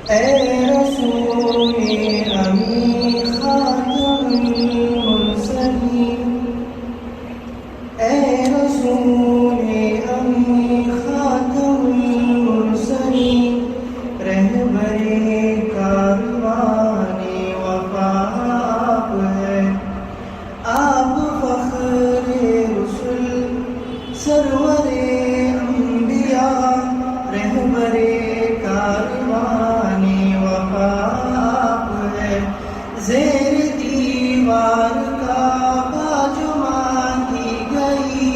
اے رسول امی خاتم المرسلین، اے رسول امی خاتم المرسلین، رہبر کاروان وفا آپ ہے، آپ فخر رسل سرور انبیاء، رہبر کاروان وفا آپ ہے، زیر دیوار کعبہ جو مانگی گئی،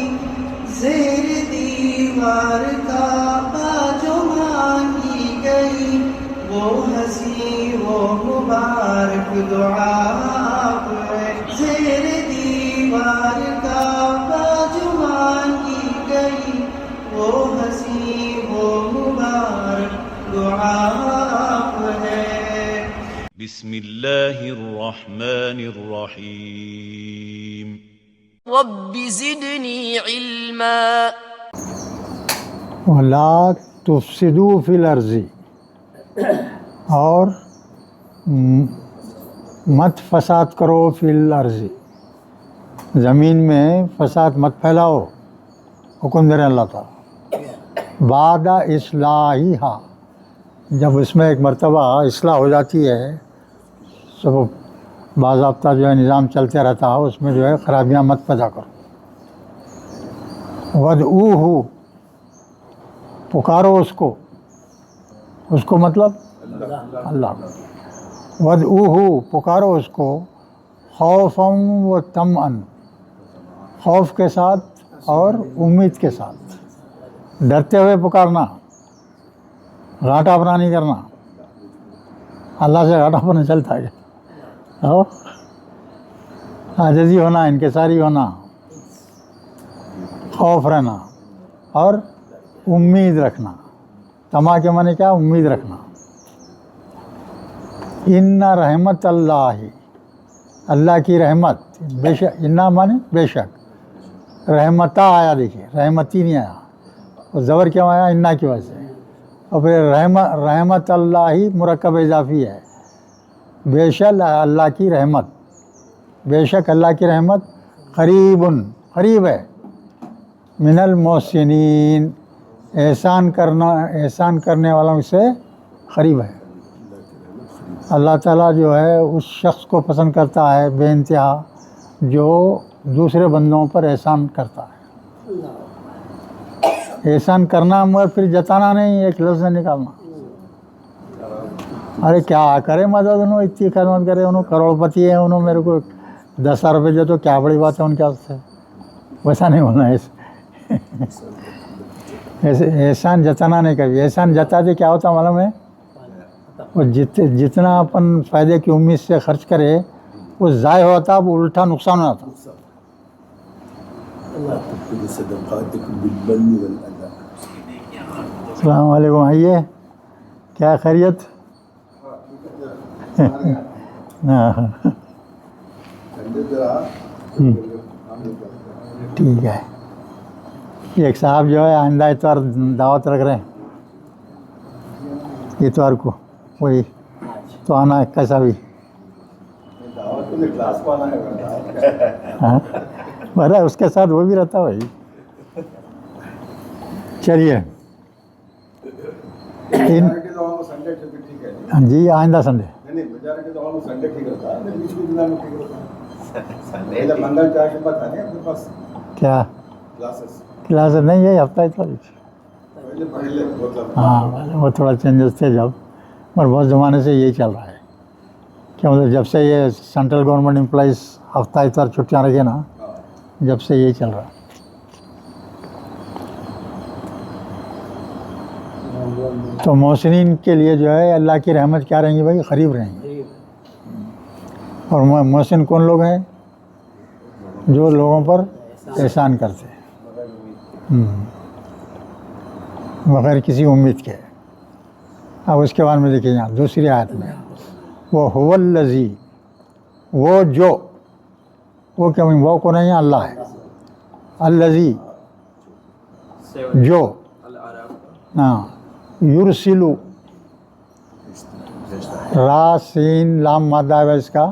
زیر دیوار کعبہ جو مانگی گئی، وہ ہنسی وہ مبارک دعا آپ ہے، زیر دیوار کعبہ جو مانگی گئی، وہ ہنسی وہ مبارک دعا آپ ہے۔ بسم اللہ الرحمن الرحیم۔ رب زدنی علما۔ وَلَا تُفْسِدُوا فِي الْأَرْضِ، اور مت فساد کرو فی الارض، زمین میں فساد مت پھیلاؤ، حکم دے رہے ہیں اللہ تعالیٰ۔ بعد اصلاحہا، جب اس میں ایک مرتبہ اصلاح ہو جاتی ہے، سب باضابطہ جو ہے نظام چلتے رہتا ہے، اس میں جو ہے خرابیاں مت پیدا کرو۔ وَادْعُوهُ، پکارو اس کو مطلب اللہ کو۔ وَادْعُوهُ، پکارو اس کو، خوفاً وطمعاً، خوف کے ساتھ اور امید کے ساتھ، ڈرتے ہوئے پکارنا، گھاٹا اپنا نہیں کرنا، اللہ سے گھاٹا اپنا چلتا ہے، عاجزی ہونا، انکساری ہونا، خوف رہنا اور امید رکھنا۔ طمع کے معنی کیا؟ امید رکھنا۔ ان رحمت اللہ، اللہ کی رحمت، بے شک، انا معنی بے شک، رحمتہ آیا، دیکھیے رحمتی نہیں آیا، اور زبر کیوں آیا؟ انا کی وجہ سے، اور پھر رحمت اللہ مرکب اضافی ہے، بے شک اللہ کی رحمت، بے شک اللہ کی رحمت قریب ہے، من المحسنین، احسان کرنے والوں سے قریب ہے۔ اللہ تعالیٰ جو ہے اس شخص کو پسند کرتا ہے بے انتہا جو دوسرے بندوں پر احسان کرتا ہے۔ احسان کرنا مگر پھر جتانا نہیں، ایک لفظ نکالنا، ارے کیا کرے مدد، انہوں اتنی خدمت کرے، انہوں کروڑ پتی ہے، انہوں میرے کو 10,000 روپے دے تو کیا بڑی بات ہے ان کے واسطے، ویسا نہیں ہونا ہے۔ احسان جتانا نہیں، کبھی احسان جتاتے کیا ہوتا معلوم ہے؟ وہ جتنا اپن فائدے کی امید سے خرچ کرے وہ ضائع ہوتا، وہ الٹا نقصان ہوتا۔ السلام علیکم، آئیے، کیا خیریت؟ ٹھیک ہے۔ ایک صاحب جو ہے آئندہ اتوار دعوت رکھ رہے ہیں، اتوار کو، وہی تو آنا ہے کیسا بھی، ارے اس کے ساتھ وہ بھی رہتا ہے بھائی۔ چلیے جی، آئندہ سنڈے کیا کلاس نہیں ہے، ہفتہ اتوار، ہاں وہ تھوڑا چینجز تھے جب، اور بہت زمانے سے یہی چل رہا ہے کہ مطلب جب سے یہ سینٹرل گورنمنٹ امپلائیز ہفتہ اتوار چھٹیاں رکھے نا، جب سے یہی چل رہا ہے۔ تو محسنین کے لیے جو ہے اللہ کی رحمت کیا رہیں گی بھائی؟ قریب رہیں گی۔ اور محسن کون لوگ ہیں؟ جو لوگوں پر احسان کرتے ہیں بغیر کسی امید کے۔ اب اس کے بعد میں دیکھیں یہاں دوسری آیت میں، وہ هو الذی، وہ جو، وہ کیا، وہ کو نہیں ہے، اللہ ہے، الذی جو، ہاں، یرسلو، را سین لام مادہ ہے اس کا،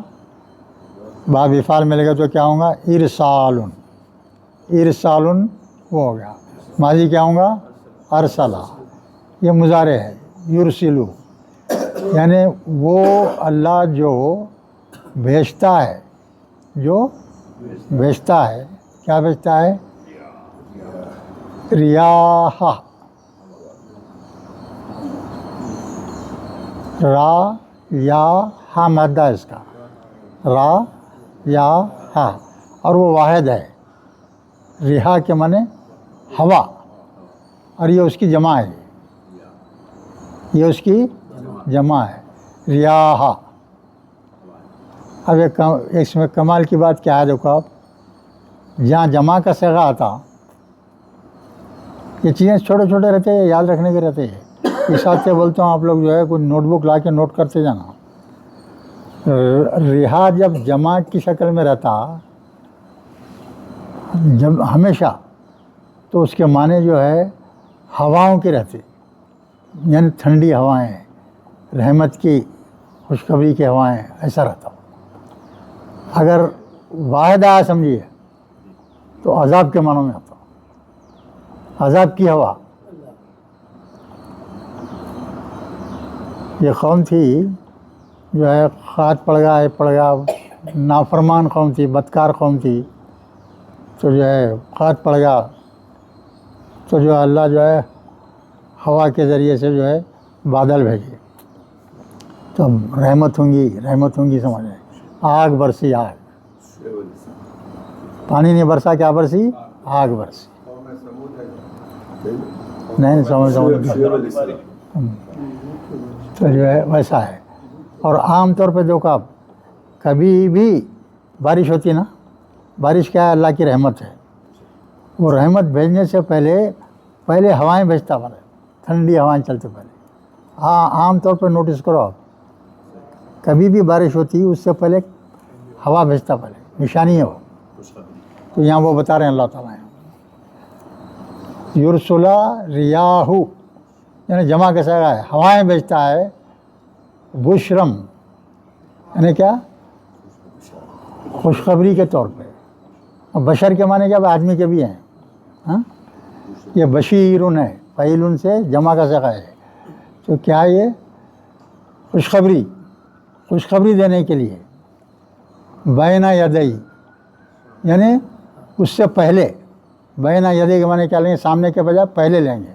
باب افعال ملے گا تو کیا ہوں گا؟ ارسالن، ارسالن وہ ہو گیا۔ ماضی کیا ہوں گا؟ ارسلہ، یہ مضارع ہے، یرسلو، یعنی وہ اللہ جو بھیجتا ہے، جو بھیجتا ہے، کیا بھیجتا ہے؟ ریاح، را یا ہا مادہ ہے اس کا، را یا ہا، اور وہ واحد ہے۔ ریحا کے معنی ہوا، اور یہ اس کی جمع ہے، یہ اس کی جمع ہے، ریاح۔ اب اس میں کمال کی بات کیا ہے؟ دیکھو آپ، جہاں جمع کا صیغہ آتا، یہ چیزیں چھوٹے چھوٹے رہتے ہیں، یاد رکھنے کے رہتے ہیں۔ اس حد سے بولتا ہوں، آپ لوگ جو ہے کوئی نوٹ بک لا کے نوٹ کرتے جانا۔ ریحا جب جمع کی شکل میں رہتا جب ہمیشہ، تو اس کے معنی جو ہے ہواؤں کے رہتے، یعنی ٹھنڈی ہوائیں، رحمت کی، خوشخبری کی ہوائیں، ایسا رہتا۔ اگر واحد آیا سمجھیے تو عذاب کے معنوں میں آتا، عذاب کی ہوا۔ یہ قوم تھی جو ہے خات پڑگا نافرمان قوم تھی، بدکار قوم تھی، تو جو ہے خات پڑگا، تو جو اللہ جو ہے ہوا کے ذریعے سے جو ہے بادل بھیجے، تو رحمت ہوں گی سمجھ لیں۔ آگ برسی، آگ، پانی نہیں برسا، کیا برسی؟ آگ برسی۔ نہیں سمجھ تو جو ہے ویسا ہے۔ اور عام طور پہ دیکھو آپ، کبھی بھی بارش ہوتی نا، بارش کیا ہے؟ اللہ کی رحمت ہے۔ وہ رحمت بھیجنے سے پہلے ہوائیں بھیجتا، پہلے ٹھنڈی ہوائیں چلتے پہلے۔ ہاں، عام طور پہ نوٹس کرو آپ، کبھی بھی بارش ہوتی اس سے پہلے ہوا بھیجتا، پہلے نشانی ہے وہ۔ تو یہاں وہ بتا رہے ہیں اللہ تعالیٰ، یرسلا ریاح، یعنی جمع کا صیغہ ہے، ہوائیں بھیجتا ہے، بشرم، یعنی کیا؟ خوشخبری کے طور پہ۔ اور بشر کے معنی کیا؟ آدمی کے بھی ہیں، ہاں، یہ بشیرن ہے، فعیلن سے جمع کا صیغہ ہے، تو کیا یہ خوشخبری دینے کے لیے، بین یدئی، یعنی اس سے پہلے، بین یدئی کے معنی کیا لیں گے؟ سامنے کے بجائے پہلے لیں گے،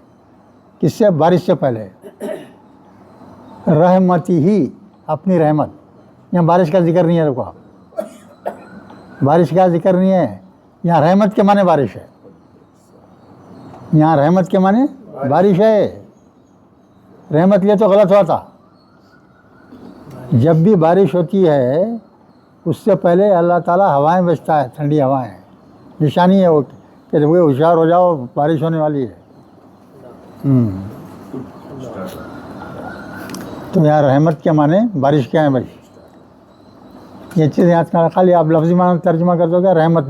کس سے؟ بارش سے پہلے۔ رحمتی ہی، اپنی رحمت، یہاں بارش کا ذکر نہیں ہے، دیکھو آپ، بارش کا ذکر نہیں ہے یہاں، رحمت کے معنی بارش ہے، یہاں رحمت کے معنی بارش ہے۔ رحمت لیے تو غلط ہوا تھا، جب بھی بارش ہوتی ہے اس سے پہلے اللہ تعالیٰ ہوائیں بھیجتا ہے، ٹھنڈی ہوائیں، نشانی ہے وہ کہ وہ ہوشیار ہو جاؤ، بارش ہونے والی ہے۔ تو یار رحمت کے معنی بارش کیا ہے بھائی؟ یہ چیزیں آج کل خالی آپ لفظی معنی ترجمہ کر دو گے، رحمت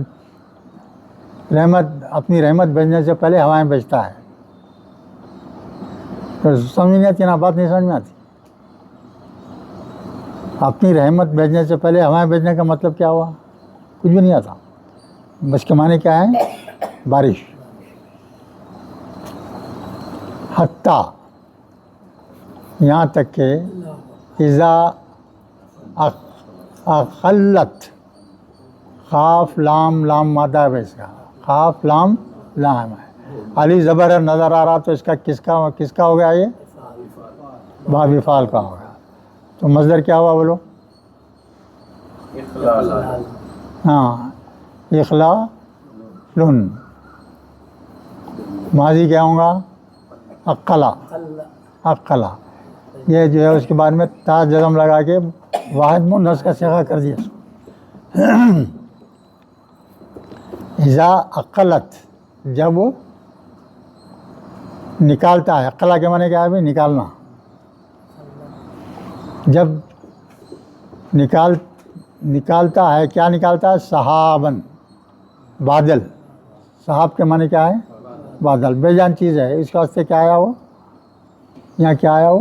اپنی رحمت بھیجنے سے پہلے ہوائیں بھیجتا ہے، تو سمجھ نہیں آتی نا، بات نہیں سمجھ میں آتی۔ اپنی رحمت بھیجنے سے پہلے ہوائیں بھیجنے کا مطلب کیا ہوا؟ کچھ بھی نہیں آتا، بس کے معنی کیا ہے؟ بارش۔ حتیٰ، یہاں تک کہ اذا اقلت، خاف لام مادہ ہے اس کا، خاف لام ہے، علی زبر نظر آ رہا، تو اس کا کس کا ہو گیا؟ یہ باب افعال کا ہوگا، تو مصدر کیا ہوا بولو؟ ہاں، اخلالن۔ ماضی کیا ہوں گا؟ اقلا، یہ جو ہے اس کے بعد میں تا جزم لگا کے واحد مؤنث کا صیغہ کر دیا اس کو۔ اذا اقلت، جب وہ نکالتا ہے، اقلا کے معنی کیا ہے؟ نکالنا، جب نکالتا ہے، کیا نکالتا ہے؟ صحابن، بادل۔ صحاب کے معنی کیا ہے؟ بادل، بے جان چیز ہے، اس واسطے کیا آیا ہو؟ یہاں کیا آیا ہو؟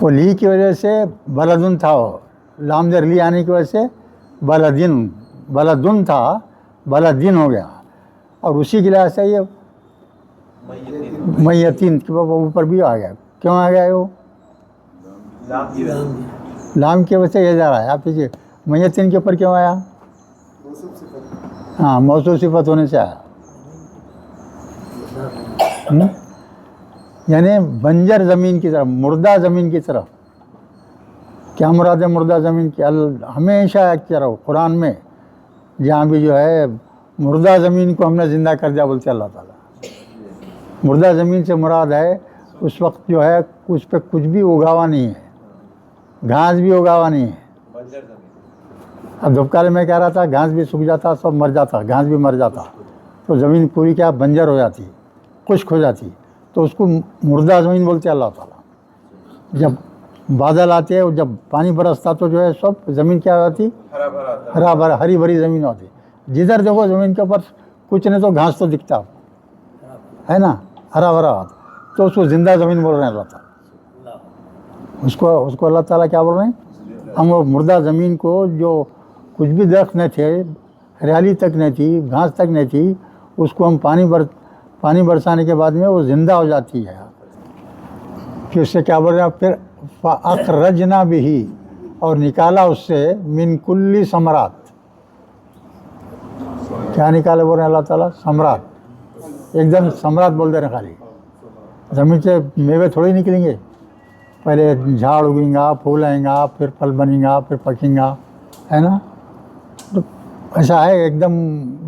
وہ لی کی وجہ سے بلدن تھا، وہ لام در لی آنے کی وجہ سے بلدن تھا، بلدن ہو گیا، اور اسی کے لحاظ سے یہ میتین کے اوپر بھی آ گیا. کیوں آ گیا وہ؟ لام کی وجہ سے یہ جا رہا ہے. آپ دیکھیے میتین کے اوپر کیوں آیا؟ ہاں موصوف صفت ہونے سے آیا. یعنی بنجر زمین کی طرف، مردہ زمین کی طرف. کیا مراد ہے مردہ زمین کی؟ ہمیشہ ایک طرف قرآن میں جہاں بھی جو ہے مردہ زمین کو ہم نے زندہ کر دیا بولتے اللہ تعالیٰ. مردہ زمین سے مراد ہے اس وقت جو ہے اس پہ کچھ بھی اگاوا نہیں ہے، گھاس بھی اگاوا نہیں ہے. اب دھوپکالے میں کہہ رہا تھا گھاس بھی سوکھ جاتا، سب مر جاتا، گھاس بھی مر جاتا، تو زمین پوری کیا بنجر ہو جاتی، خشک ہو جاتی، تو اس کو مردہ زمین بولتے اللہ تعالیٰ. جب بادل آتے اور جب پانی برستا تو جو ہے سب زمین کیا ہو جاتی؟ ہرا بھرا، ہری بھری زمین ہوتی. جدھر دیکھو زمین کے اوپر کچھ نہیں تو گھاس تو دکھتا ہے نا، ہرا بھرا ہوتا، تو اس کو زندہ زمین بول رہے ہیں اللہ تعالیٰ. اس کو اللہ تعالیٰ کیا بول رہے ہیں؟ ہم وہ مردہ زمین کو جو کچھ بھی درخت نہیں تھے، ہریالی تک نہیں تھی، گھاس تک نہیں تھی، اس کو ہم پانی برسانے کے بعد میں وہ زندہ ہو جاتی ہے. پھر اس سے کیا بول رہے ہیں؟ پھر فَأَخْرَجْنَا بِهِ، اور نکالا اس سے من کلی ثمرات. کیا نکالے بول رہے ہیں اللہ تعالیٰ؟ ثمرات. ایک دم ثمرات بول دے رہے ہیں. خالی زمین سے میوے تھوڑی نکلیں گے، پہلے جھاڑ اگیں گا، پھول آئیں گا، پھر پھل بنیں گا، پھر پکیں گا، ہے نا. تو ایسا ہے ایک دم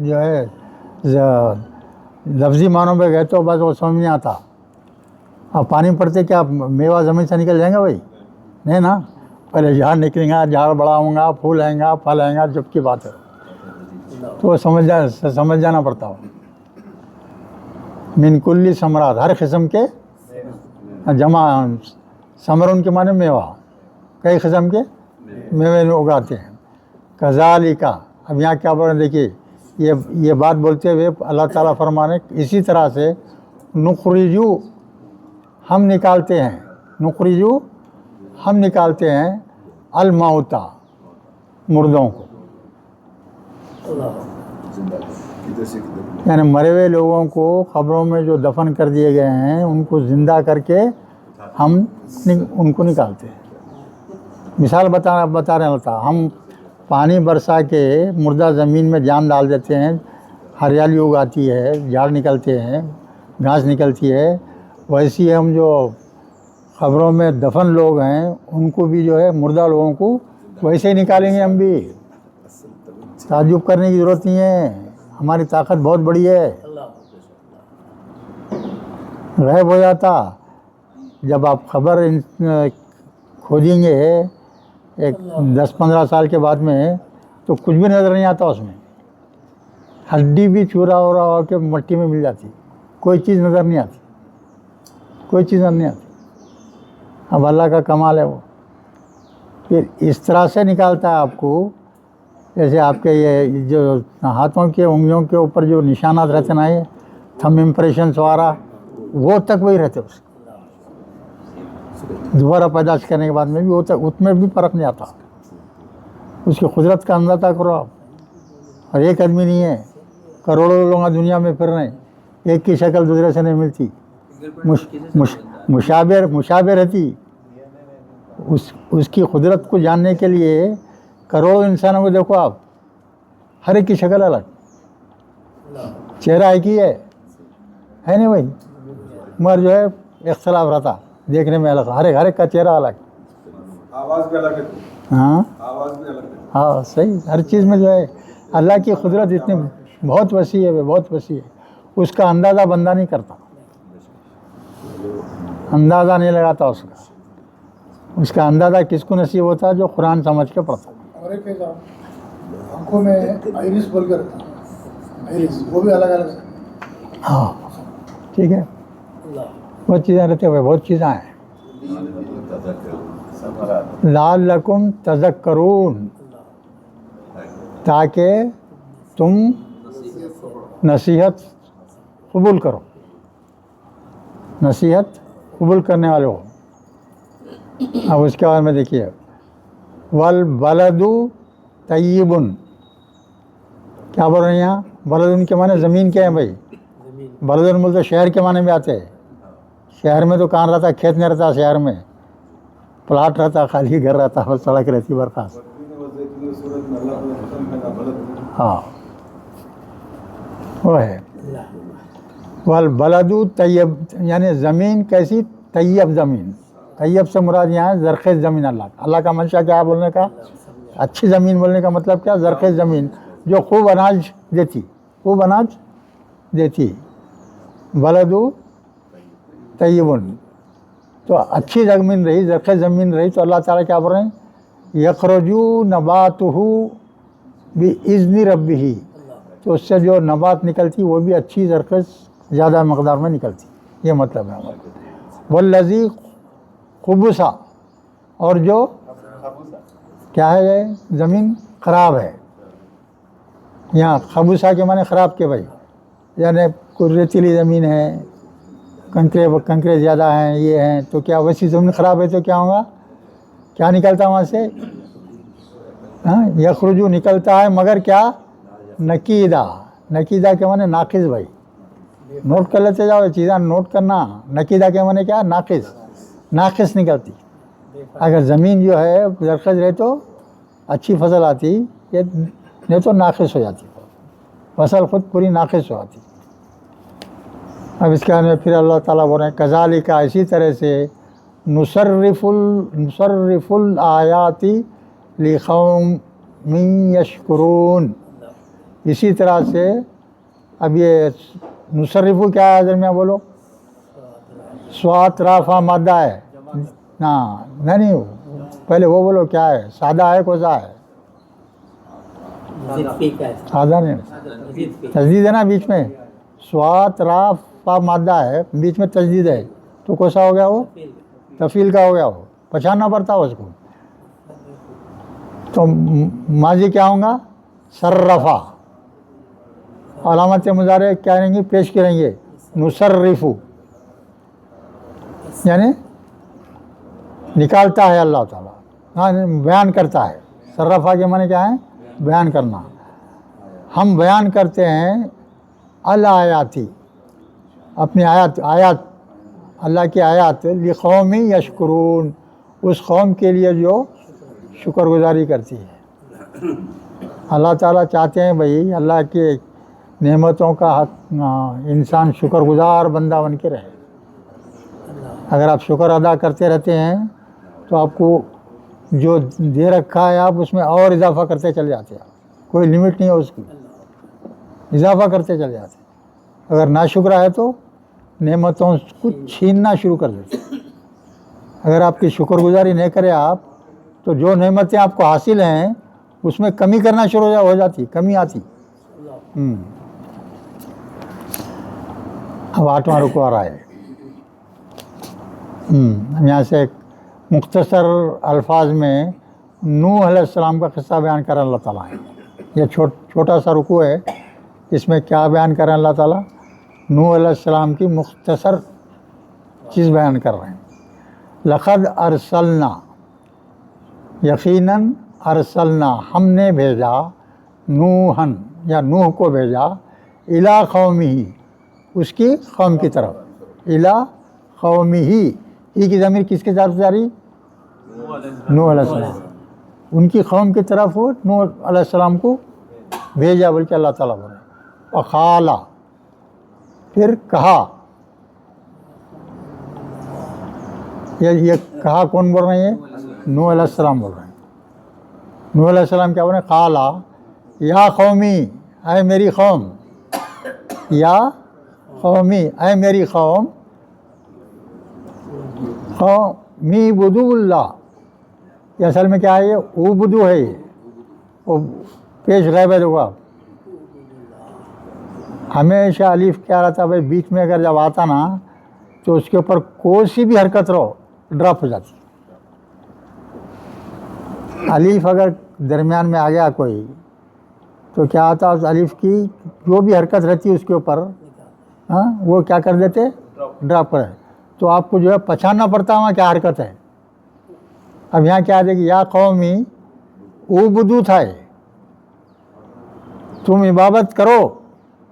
جو ہے لفظی معنوں پہ گئے تو بس وہ سمجھ نہیں آتا. اب پانی پڑتے کیا میوہ زمین سے نکل جائیں گا بھائی؟ نہیں نا، پہلے جھاڑ نکلیں گا، جھاڑ بڑا ہوں گا، پھول آئیں گا، پھل آئیں گا، جب کی بات ہے تو سمجھ جانا پڑتا ہو. من کلی ثمرات، ہر قسم کے جمع، ثمر ان کے معنی میوہ، کئی قسم کے میوے اگاتے ہیں. کذالک، اب یہاں کیا بول رہے ہیں دیکھیے، یہ بات بولتے ہوئے اللہ تعالیٰ فرمانے اسی طرح سے نخرجو، ہم نکالتے ہیں، نخرجو ہم نکالتے ہیں الموتا، مردوں کو، یعنی مرے ہوئے لوگوں کو قبروں میں جو دفن کر دیے گئے ہیں ان کو زندہ کر کے ہم ان کو نکالتے ہیں. مثال بتا رہے ہیں اللہ، ہم پانی برسا کے مردہ زمین میں جان ڈال دیتے ہیں، ہریالی اگاتی ہے، جھاڑ نکلتے ہیں، گھاس نکلتی ہے. ویسی ہم جو قبروں میں دفن لوگ ہیں ان کو بھی جو ہے مردہ لوگوں کو ویسے ہی نکالیں گے ہم بھی. تعجب کرنے کی ضرورت نہیں ہے، ہماری طاقت بہت بڑی ہے. غائب ہو جاتا، جب آپ خبر کھودیں گے ایک 10-15 سال کے بعد میں تو کچھ بھی نظر نہیں آتا، اس میں ہڈی بھی چورا ہو رہا ہو کے مٹی میں مل جاتی، کوئی چیز نظر نہیں آتی، کوئی چیز نظر نہیں آتی. اب اللہ کا کمال ہے وہ. پھر اس طرح سے نکالتا ہے آپ کو، جیسے آپ کے یہ جو ہاتھوں کے انگلیوں کے اوپر جو نشانات رہتے نا، یہ تھم امپریشنس وغیرہ، وہ تک وہی رہتے. اس دوبارہ پیدائش کرنے کے بعد میں بھی وہ تک، اس میں بھی فرق نہیں آتا. اس کی قدرت کا اندازہ کرو آپ. اور ایک آدمی نہیں ہے، کروڑوں لوگ دنیا میں پھر رہے ہیں، ایک کی شکل دوسرے سے نہیں ملتی، مشابہ رہتی. اس کی قدرت کو جاننے کے لیے کروڑوں انسانوں کو دیکھو آپ، ہر ایک کی شکل الگ، چہرہ ایک ہی ہے نہیں بھائی، مگر جو ہے اختلاف رہتا دیکھنے میں الگ، ہر ایک کا چہرہ الگ، آواز بھی الگ ہے. ہاں آواز بھی الگ ہے. ہاں صحیح. ہر چیز میں جو ہے اللہ کی قدرت اتنی بہت وسیع ہے، بہت وسیع ہے. اس کا اندازہ بندہ نہیں کرتا، اندازہ نہیں لگاتا اس کا. اس کا اندازہ کس کو نصیب ہوتا ہے؟ جو قرآن سمجھ کے پڑھتا. اور ایک آنکھوں میں آئرس بول کر آئرس، وہ بھی الگ الگ ہے. ہاں ٹھیک ہے، بہت چیزیں رہتے ہوئے، بہت چیزیں ہیں. لعلکم تذکرون، تاکہ تم نصیحت قبول کرو، نصیحت قبول کرنے والے ہو. اب اس کے بعد میں دیکھیے والبلد طیب، کیا بول رہے ہیں یہاں؟ بلدن کے معنی زمین کے ہیں بھائی، بلدن بولتے شہر کے معنی میں آتے ہیں. شہر میں تو کہاں رہتا، کھیت میں رہتا، شہر میں پلاٹ رہتا، خالی گھر رہتا، بس سڑک رہتی برخاست. ہاں وہ ہے والبلد طیب، یعنی زمین کیسی؟ طیب زمین. طیب سے مراد یہاں ہے زرخیز زمین. اللہ کا منشا کیا ہے بولنے کا؟ اچھی زمین بولنے کا مطلب کیا؟ زرخیز زمین جو خوب اناج دیتی، خوب اناج دیتی. بلد طیب، تو اچھی زمین رہی، زرخیز زمین رہی تو اللہ تعالیٰ کیا بول رہے ہیں؟ یخرجو نباتہ بإذن ربہ، تو اس سے جو نبات نکلتی وہ بھی اچھی زرخیز زیادہ مقدار میں نکلتی. یہ مطلب ہے. والذی خبثا، اور جو کیا ہے یہ زمین خراب ہے. یہاں خبثا کے معنی خراب کے بھائی، یعنی کوئی ریتیلی زمین ہے، کنکرے زیادہ ہیں، یہ ہیں، تو کیا ویسی زمین خراب ہے تو کیا ہوگا؟ کیا نکلتا وہاں سے؟ یخرجو نکلتا ہے، مگر کیا؟ نقیدہ. نقیدہ کے معنی ناقص بھائی، نوٹ کر لیتے جاؤ یہ چیزیں، نوٹ کرنا. نقیدہ کے معنی کیا؟ ناقص، ناقص نکلتی. اگر زمین جو ہے زرخیز رہے تو اچھی فصل آتی، یہ نہیں تو ناقص ہو جاتی، فصل خود پوری ناقص ہو جاتی. اب اس کے بعد میں پھر اللہ تعالیٰ بول رہے ہیں کذالک، اسی طرح سے نصرف الآیات لقوم یشکرون، اسی طرح سے. اب یہ نصرف کیا ہے درمیان بولو؟ سوات رافع مادہ ہے نا؟ نہیں پہلے وہ بولو کیا ہے، سادہ ہے کوزا ہے؟ سادہ نہیں، تجدید ہے نا بیچ میں. سوات رافع مادہ ہے، بیچ میں تجدید ہے، تو کوسا ہو گیا وہ؟ تفیل کا ہو گیا. وہ پہچاننا پڑتا ہے اس کو. تو ماضی کیا ہوں گا؟ صرفا. علامت مضارع کیا رہیں گی؟ پیش کریں گے نصرفو، یعنی نکالتا ہے اللہ تعالیٰ، ہاں بیان کرتا ہے. صرفا کے معنی کیا ہے؟ بیان کرنا. ہم بیان کرتے ہیں الآیاتی، اپنی آیات اللہ کی آیات لقوم یشکرون، اس قوم کے لیے جو شکر گزاری کرتی ہے. اللہ تعالیٰ چاہتے ہیں بھائی اللہ کے نعمتوں کا حق انسان شکر گزار بندہ بن کے رہے. اگر آپ شکر ادا کرتے رہتے ہیں تو آپ کو جو دے رکھا ہے آپ اس میں اور اضافہ کرتے چلے جاتے ہیں. کوئی لمٹ نہیں ہے اس کی، اضافہ کرتے چلے جاتے ہیں. اگر ناشکرہ ہے تو نعمتوں کو چھیننا شروع کر دیتے. اگر آپ کی شکر گزاری نہیں کرے آپ تو جو نعمتیں آپ کو حاصل ہیں اس میں کمی کرنا شروع ہو جاتی، کمی آتی. اب 8واں رکوع آ رہا ہے. یہاں سے ایک مختصر الفاظ میں نوح علیہ السلام کا قصہ بیان کر اللہ تعالیٰ ہے. یہ چھوٹا سا رکوع ہے، اس میں کیا بیان کر رہے ہیں اللہ تعالیٰ؟ نوح علیہ السلام کی مختصر چیز بیان کر رہے ہیں. لقد ارسلنا، یقیناً ارسلنا ہم نے بھیجا، نوحن یا نوح کو بھیجا، الی قومہ اس کی قوم کی طرف. الی قومہ، ہی کی ضمیر کس کے طرف جاری؟ نوح علیہ السلام. ان کی قوم کی طرف وہ نوح علیہ السلام کو بھیجا بلکہ اللہ تعالیٰ بولے. وقالا، پھر کہا. یہ کہا کون بول رہے ہیں؟ نوح علیہ السلام بول رہے ہیں. نوح علیہ السلام کیا بول رہے ہیں؟ قالا یا قومی، اے میری قوم، یا قومی اے میری قوم، قومی بدو اللہ. یہ اصل میں کیا ہے؟ یہ عبدو ہے، یہ وہ پیش غیب ہے. دیکھو آپ ہمیشہ الف کیا رہتا بھائی بیچ میں اگر جب آتا نا تو اس کے اوپر کوئی سی بھی حرکت رہو ڈراپ ہو جاتی. الف اگر درمیان میں آ گیا کوئی تو کیا آتا اس الف کی جو بھی حرکت رہتی ہے اس کے اوپر وہ کیا کر دیتے؟ ڈراپ کر. تو آپ کو جو ہے پہچاننا پڑتا ہے وہاں کیا حرکت ہے. اب یہاں کیا دیکھیں یا قومی اعبدو تھا یہ، تم عبادت کرو،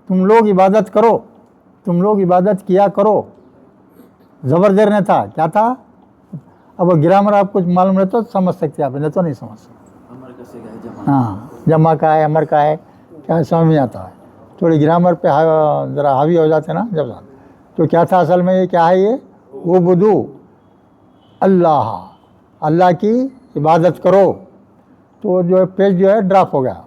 تم لوگ عبادت کرو، تم لوگ عبادت کیا کرو، زبردیر نے تھا کیا تھا. اب وہ گرامر آپ کو معلوم رہے تو سمجھ سکتے آپ، نہیں تو نہیں سمجھ سکتے. ہاں جمع کا ہے، امر کا ہے، کیا سمجھ میں آتا ہے. تھوڑی گرامر پہ ذرا حاوی ہو جاتے ہیں نا جب، تو کیا تھا اصل میں، یہ کیا ہے، یہ اعبدو اللہ، اللہ کی عبادت کرو. تو جو ہے پیج جو ہے ڈراپ ہو گیا.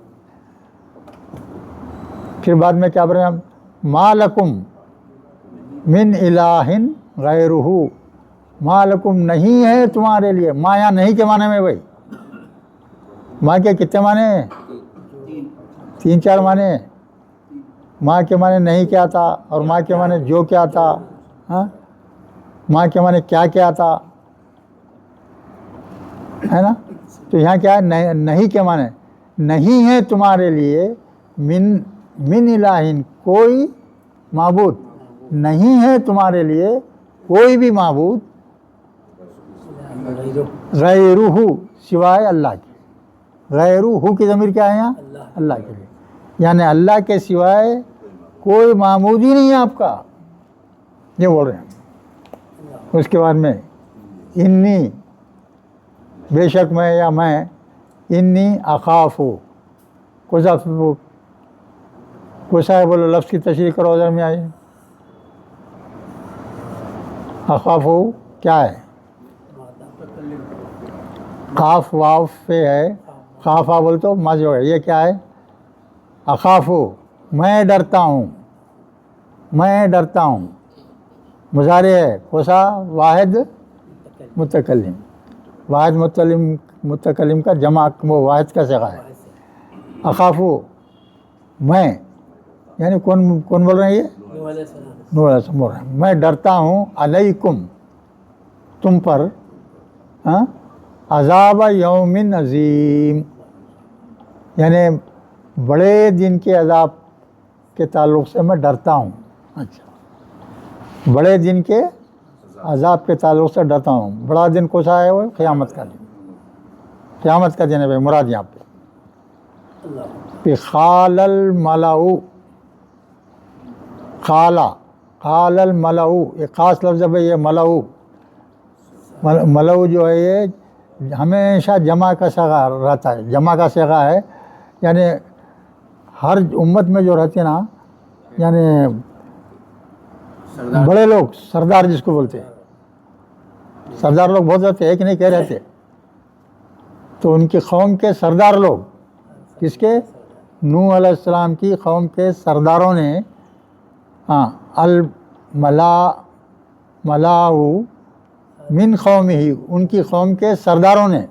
پھر بعد میں کیا بولے ہم، ما لکم من الہ غیرہ، ما لکم نہیں ہے تمہارے لیے. ما یہاں نہیں کے معنی میں، بھائی ماں کے کتنے معنی ہیں، 3-4 معنی ہیں. ماں کے معنی نہیں کیا تھا، اور ماں کے معنی جو کیا تھا، ہاں ماں کے معنی کیا کیا تھا، ہے نا. تو یہاں کیا ہے، نہیں کے معنی نہیں ہے تمہارے لیے، من الہ کوئی معبود نہیں ہے تمہارے لیے، کوئی بھی معبود غیرہ سوائے اللہ کے. غیرہ کی ضمیر کیا ہے یہاں، اللہ کے لیے، یعنی اللہ کے سوائے کوئی معبود ہی نہیں ہے آپ کا، یہ بول رہے ہیں. اس کے بعد میں انی بے شک میں، یا میں، انی اخاف، کوسا ہے بولو، لفظ کی تشریح کرو ادھر میں آئیے. اخاف کیا ہے، قاف واف پہ ہے، خافا بول تو ماضی ہو گیا. یہ کیا ہے، اخاف میں ڈرتا ہوں، میں ڈرتا ہوں. مضارع ہے، کوسا واحد متکلم، واحد متکلم کا جمع، وہ واحد کا صیغہ ہے. اخاف میں، یعنی کون بول رہے ہیں، یہ نوح علیہ السلام بول رہے ہیں. میں ڈرتا ہوں علیکم تم پر، ہاں عذاب یوم عظیم، یعنی بڑے دن کے عذاب کے تعلق سے میں ڈرتا ہوں. اچھا، بڑے دن کے عذاب کے تعلق سے ڈرتا ہوں. بڑا دن کون سا ہے، وہ قیامت کا دن، قیامت کا دن ہے بھائی مراد یہاں پہ. خال الملؤ، خال الملؤ، یہ خاص لفظ ہے بھائی. یہ ملؤ جو ہے یہ ہمیشہ جمع کا صیغہ رہتا ہے، جمع کا صیغہ ہے. یعنی ہر امت میں جو رہتے ہیں نا، یعنی بڑے لوگ، سردار جس کو بولتے ہیں، سردار لوگ بہت رہتے، ایک نہیں کہہ رہتے. تو ان کی قوم کے سردار لوگ، کس کے، نوح علیہ السلام کی قوم کے سرداروں نے، ہاں ملاؤ من قوم ہی، ان کی قوم کے سرداروں نے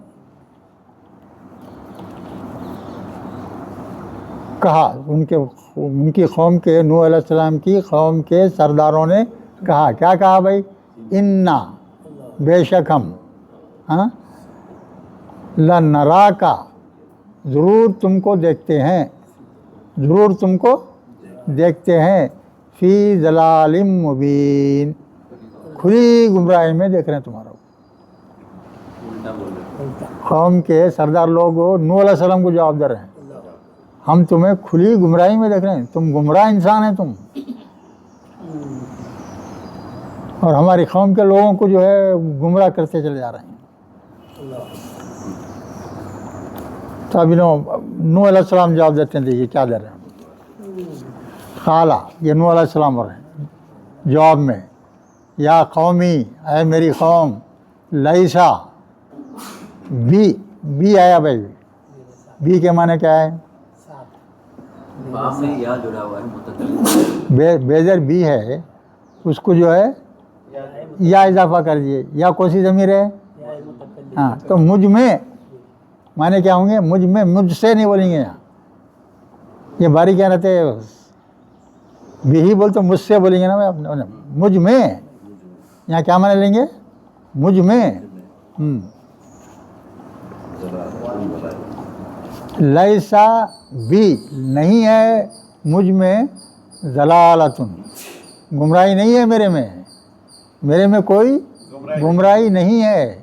کہا، ان کی قوم کے، نوح علیہ السلام کی قوم کے سرداروں نے کہا. کیا کہا بھائی، انا بے شک ہم، ہاں لنراکا ضرور تم کو دیکھتے ہیں، ضرور تم کو دیکھتے ہیں، فی ضلال مبین، کھلی گمراہی میں دیکھ رہے ہیں تمہارا. قوم کے سردار لوگ نوح علیہ السلام کو جواب دے رہے ہیں، ہم تمہیں کھلی گمراہی میں دیکھ رہے ہیں، تم گمراہ انسان ہیں تم، اور ہماری قوم کے لوگوں کو جو ہے گمراہ کرتے چلے جا رہے ہیں. تو ابھی نوح علیہ السلام جواب دیتے ہیں، دیکھیے کیا دے رہے ہیں. خالہ، یہ نوح علیہ السلام بول رہے ہیں جواب میں، یا قومی، اے میری قوم، لیسا بی آیا بھائی، بی کے معنی کیا ہے، بیزر بی ہے، اس کو جو ہے یا اضافہ کر دیے، یا کون سی ضمیر ہے، ہاں تو مجھ میں معنی کیا ہوں گے، مجھ میں، مجھ سے نہیں بولیں گے یہاں. یہ باری کیا رہتے بھی ہی بول تو مجھ سے بولیں گے نا، مجھ میں، یہاں کیا معنی لیں گے، مجھ میں. لیسا بھی نہیں ہے مجھ میں، ضلالتن گمراہی نہیں ہے میرے میں کوئی گمراہی نہیں ہے.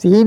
3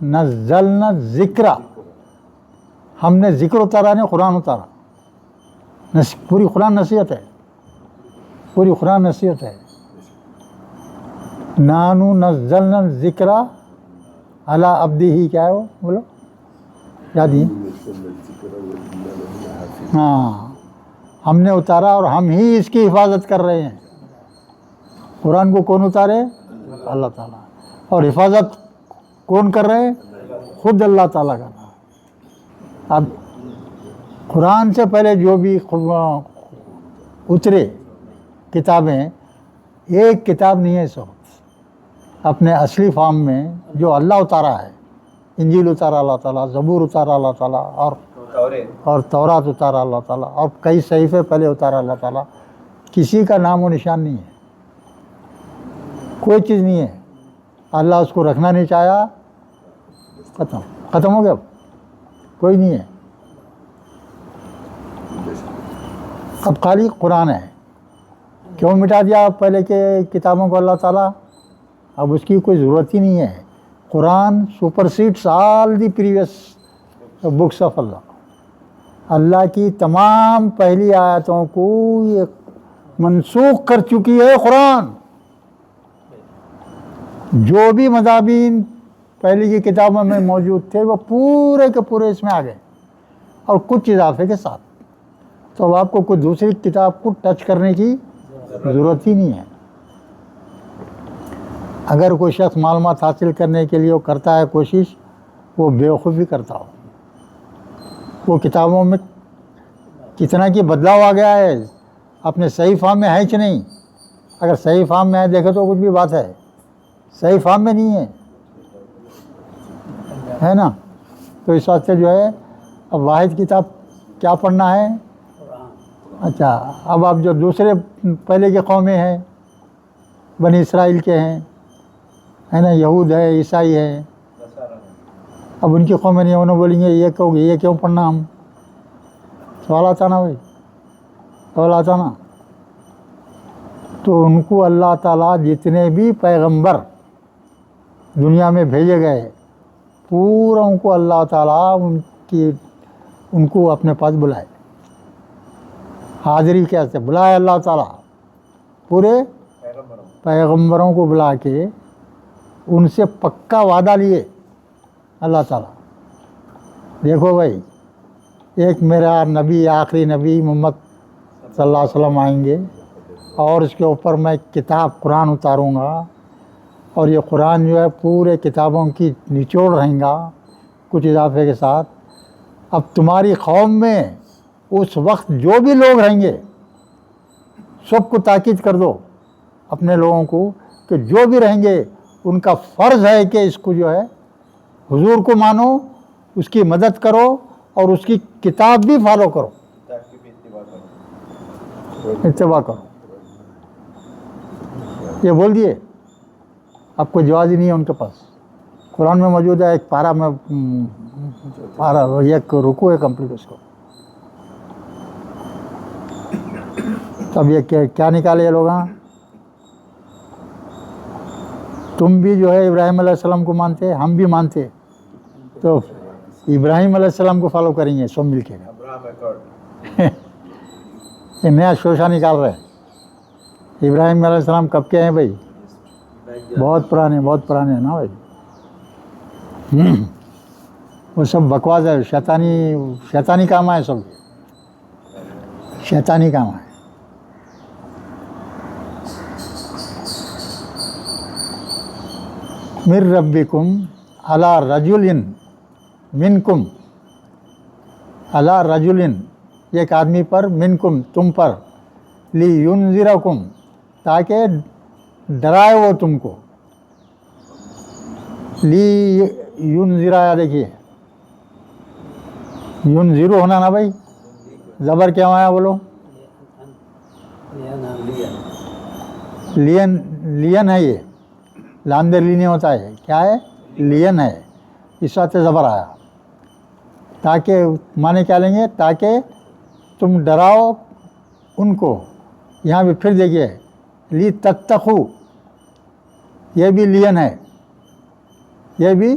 نزلنا ذکر، ہم نے ذکر اتارا نہیں قرآن اتارا. پوری قرآن نصیحت ہے، پوری قرآن نصیحت ہے. نانو نزلنا ذکر علی عبدہ، کیا ہے وہ بولو یاد ہی. ہاں ہم نے اتارا اور ہم ہی اس کی حفاظت کر رہے ہیں. قرآن کو کون اتارے؟ اللہ تعالیٰ. اور حفاظت کون کر رہے ہیں؟ خود اللہ تعالیٰ کر رہا ہے. اب قرآن سے پہلے جو بھی اترے کتابیں، ایک کتاب نہیں ہے سو اپنے اصلی فارم میں جو اللہ اتارا ہے. انجیل اتارا اللہ تعالیٰ، زبور اتارا اللہ تعالیٰ، اور تورات اتارا اللہ تعالیٰ، اور کئی صحیفے پہلے اتارا اللہ تعالیٰ. کسی کا نام و نشان نہیں ہے، کوئی چیز نہیں ہے. اللہ اس کو رکھنا نہیں چاہا، ختم ہو گیا، کوئی نہیں ہے. اب خالی قرآن ہے. کیوں مٹا دیا پہلے کے کتابوں کو اللہ تعالیٰ؟ اب اس کی کوئی ضرورت ہی نہیں ہے. قرآن supersedes all the previous books of اللہ. اللہ کی تمام پہلی آیتوں کو یہ منسوخ کر چکی ہے قرآن. جو بھی مضامین پہلے کی کتابوں میں موجود تھے وہ پورے کے پورے اس میں آ گئے، اور کچھ اضافے کے ساتھ. تو اب آپ کو کوئی دوسری کتاب کو ٹچ کرنے کی ضرورت ہی نہیں ہے. اگر کوئی شخص معلومات حاصل کرنے کے لیے وہ کرتا ہے کوشش، وہ بیوقوفی کرتا ہو. وہ کتابوں میں کتنا کی بدلاؤ آ گیا ہے، اپنے صحیح فارم میں ہے کہ نہیں. اگر صحیح فارم میں ہے دیکھو تو کچھ بھی بات ہے، صحیح فارم میں نہیں ہے نا. تو اس واسطے جو ہے اب واحد کتاب کیا پڑھنا ہے. اچھا اب آپ جو دوسرے پہلے کے قومیں ہیں، بنی اسرائیل کے ہیں، ہے نا، یہود ہے، عیسائی ہے، اب ان کی قومیں نہیں، انہوں بولیں گے یہ کیوں پڑھنا ہم. سوال آتا نا بھائی، سوال آتا نا. تو ان کو اللہ تعالیٰ جتنے بھی پیغمبر دنیا میں بھیجے گئے پورا ان کو اللہ تعالیٰ ان کو اپنے پاس بلائے. حاضری کیسے بلائے اللہ تعالیٰ؟ پورے پیغمبروں کو بلا کے ان سے پکا وعدہ لیے اللہ تعالیٰ. دیکھو بھائی، ایک میرا نبی، آخری نبی محمد صلی اللہ علیہ وسلم آئیں گے، اور اس کے اوپر میں کتاب قرآن اتاروں گا، اور یہ قرآن جو ہے پورے کتابوں کی نچوڑ رہیں گا کچھ اضافے کے ساتھ. اب تمہاری قوم میں اس وقت جو بھی لوگ رہیں گے سب کو تاکید کر دو اپنے لوگوں کو کہ جو بھی رہیں گے ان کا فرض ہے کہ اس کو جو ہے حضور کو مانو، اس کی مدد کرو، اور اس کی کتاب بھی فالو کرو، اتباع کرو. یہ بول دیے. اب کوئی جواز ہی نہیں ہے ان کے پاس. قرآن میں موجود ہے، ایک پارہ میں ایک رکوع ہے کمپلیٹ اس کو. تب یہ کیا نکالے یہ لوگ؟ ہاں تم بھی جو ہے ابراہیم علیہ السلام کو مانتے، ہم بھی مانتے، تو ابراہیم علیہ السلام کو فالو کریں گے سب مل کے. یہ نیا شوشہ نکال رہے ہیں. ابراہیم علیہ السلام کب کے ہیں بھائی؟ بہت پرانے ہیں نا بھائی. وہ سب بکواس ہے، شیطانی کام ہے، سب شیطانی کام ہے. من ربکم علی رجل منکم، علی رجل ایک آدمی پر، منکم تم پر، لینذرکم تاکہ ڈرائے وہ تم کو. ینذرا، دیکھیے ینذرو ہونا نا بھائی، زبر کیا آیا بولو؟ لین ہے، یہ لاندر لینے ہوتا ہے، کیا ہے؟ لین ہے. اس وقت زبر آیا. تاکہ معنی کیا لیں گے؟ تاکہ تم ڈراؤ ان کو. یہاں بھی پھر دیکھیے لی تتقو، یہ بھی لین ہے، یہ بھی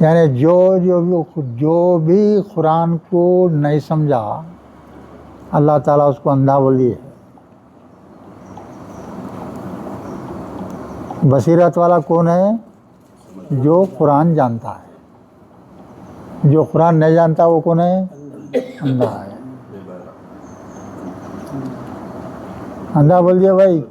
یعنی جو بھی قرآن کو نہیں سمجھا اللہ تعالیٰ اس کو اندھا بولیے. بصیرت والا کون ہے؟ جو قرآن جانتا ہے. جو قرآن نہیں جانتا وہ کون ہے؟ اندھا ہے. اندھا بول دیا بھائی.